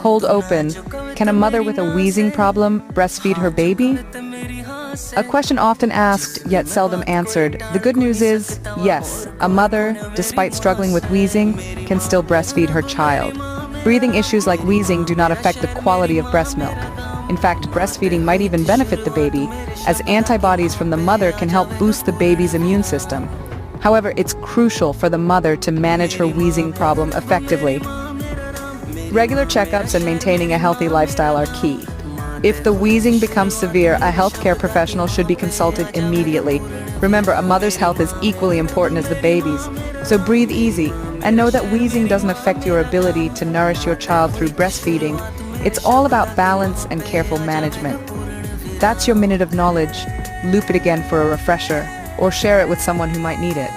Cold open, can a mother with a wheezing problem breastfeed her baby? A question often asked, yet seldom answered. The good news is, yes, a mother, despite struggling with wheezing, can still breastfeed her child. Breathing issues like wheezing do not affect the quality of breast milk. In fact, breastfeeding might even benefit the baby, as antibodies from the mother can help boost the baby's immune system. However, it's crucial for the mother to manage her wheezing problem effectively. Regular checkups and maintaining a healthy lifestyle are key. If the wheezing becomes severe, a healthcare professional should be consulted immediately. Remember, a mother's health is equally important as the baby's, so breathe easy and know that wheezing doesn't affect your ability to nourish your child through breastfeeding. It's all about balance and careful management. That's your minute of knowledge. Loop it again for a refresher, or share it with someone who might need it.